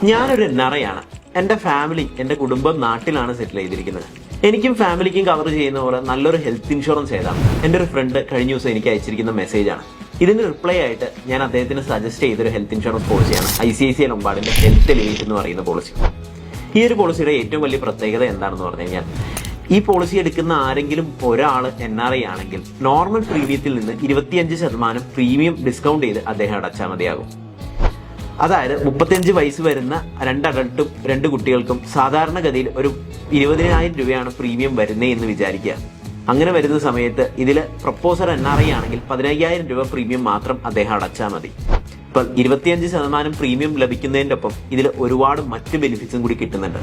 ഞാനൊരു NRI-ആണ്. എൻ്റെ ഫാമിലി, എൻ്റെ കുടുംബം നാട്ടിലാണ് സെറ്റിൽ ചെയ്തിരിക്കുന്നത്. എനിക്കും ഫാമിലിക്കും കവർ ചെയ്യുന്ന പോലെ നല്ലൊരു ഹെൽത്ത് ഇൻഷുറൻസ് ഏതാണ്? എൻ്റെ ഒരു ഫ്രണ്ട് കഴിഞ്ഞ ദിവസം എനിക്ക് അയച്ചിരിക്കുന്ന മെസ്സേജാണ്. ഇതിന് റിപ്ലൈ ആയിട്ട് ഞാൻ അദ്ദേഹത്തിന് സജസ്റ്റ് ചെയ്തൊരു ഹെൽത്ത് ഇൻഷുറൻസ് പോളിസിയാണ് ICICI ലൊംബാർഡിന്റെ ഹെൽത്ത് എലിവേറ്റ് എന്ന് പറയുന്ന പോളിസി. ഈ ഒരു പോളിസിയുടെ ഏറ്റവും വലിയ പ്രത്യേകത എന്താണെന്ന് പറഞ്ഞു കഴിഞ്ഞാൽ, ഈ പോളിസി എടുക്കുന്ന ആരെങ്കിലും ഒരാൾ NRI ആണെങ്കിൽ നോർമൽ പ്രീമിയത്തിൽ നിന്ന് 25% പ്രീമിയം ഡിസ്കൗണ്ട് ചെയ്ത് അദ്ദേഹം അടച്ചാൽ മതിയാകും. അതായത് 35 വയസ്സ് വരുന്ന 2 അഡൾട്ടും 2 കുട്ടികൾക്കും സാധാരണഗതിയിൽ ഒരു 20,000 രൂപയാണ് പ്രീമിയം വരുന്നത് എന്ന് വിചാരിക്കുക. അങ്ങനെ വരുന്ന സമയത്ത് ഇതിൽ പ്രപ്പോസർ NRI ആണെങ്കിൽ 15,000 രൂപ പ്രീമിയം മാത്രം അദ്ദേഹം അടച്ചാൽ മതി. ഇപ്പം 25% പ്രീമിയം ലഭിക്കുന്നതിൻ്റെ ഒപ്പം ഇതിൽ ഒരുപാട് മറ്റ് ബെനിഫിറ്റ്സും കൂടി കിട്ടുന്നുണ്ട്.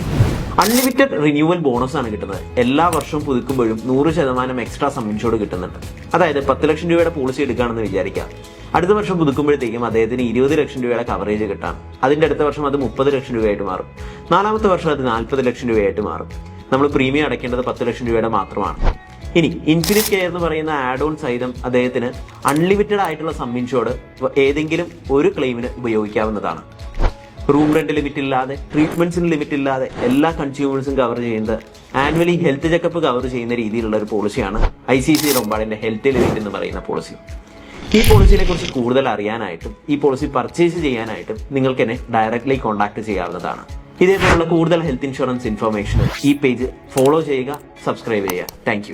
അൺലിമിറ്റഡ് റിന്യൂവൽ ബോണസ് ആണ് കിട്ടുന്നത്. എല്ലാ വർഷവും പുതുക്കുമ്പോഴും 100% എക്സ്ട്രാ സം ഇൻഷുർഡ് കിട്ടുന്നുണ്ട്. അതായത് 10 ലക്ഷം രൂപയുടെ പോളിസി എടുക്കുകയാണെന്ന് വിചാരിക്കാം. അടുത്ത വർഷം പുതുക്കുമ്പോഴത്തേക്കും അദ്ദേഹത്തിന് 20 ലക്ഷം രൂപയുടെ കവറേജ് കിട്ടാം. അതിന്റെ അടുത്ത വർഷം അത് 30 ലക്ഷം രൂപയായിട്ട് മാറും. 4-ാമത്തെ വർഷം അത് 40 ലക്ഷം രൂപയായിട്ട് മാറും. നമ്മൾ പ്രീമിയം അടയ്ക്കേണ്ടത് 10 ലക്ഷം രൂപയുടെ മാത്രമാണ്. ഇനി ഇൻഫിനിറ്റ് കെയർ എന്ന് പറയുന്ന ആഡ് ഓൺ സഹിതം അദ്ദേഹത്തിന് അൺലിമിറ്റഡ് ആയിട്ടുള്ള സം ഇൻഷുർഡ് ഏതെങ്കിലും ഒരു ക്ലെയിമിന് ഉപയോഗിക്കാവുന്നതാണ്. റൂം റെന്റ് ലിമിറ്റ് ഇല്ലാതെ, ട്രീറ്റ്മെന്റ്സിന് ലിമിറ്റ് ഇല്ലാതെ എല്ലാ കൺസ്യൂമേഴ്സും കവർ ചെയ്യുന്നത്, ആനുവലി ഹെൽത്ത് ചെക്കപ്പ് കവർ ചെയ്യുന്ന രീതിയിലുള്ള ഒരു പോളിസിയാണ് ICICI ലൊംബാർഡിന്റെ ഹെൽത്ത് എലിവേറ്റ് എന്ന് പറയുന്ന പോളിസി. ഈ പോളിസിനെ കുറിച്ച് കൂടുതൽ അറിയാനായിട്ടും ഈ പോളിസി പർച്ചേസ് ചെയ്യാനായിട്ടും നിങ്ങൾക്ക് എന്നെ ഡയറക്റ്റ്ലി കോൺടാക്ട് ചെയ്യാവുന്നതാണ്. ഇതേപോലുള്ള കൂടുതൽ ഹെൽത്ത് ഇൻഷുറൻസ് ഇൻഫർമേഷന് ഈ പേജ് ഫോളോ ചെയ്യുക, സബ്സ്ക്രൈബ് ചെയ്യുക. താങ്ക്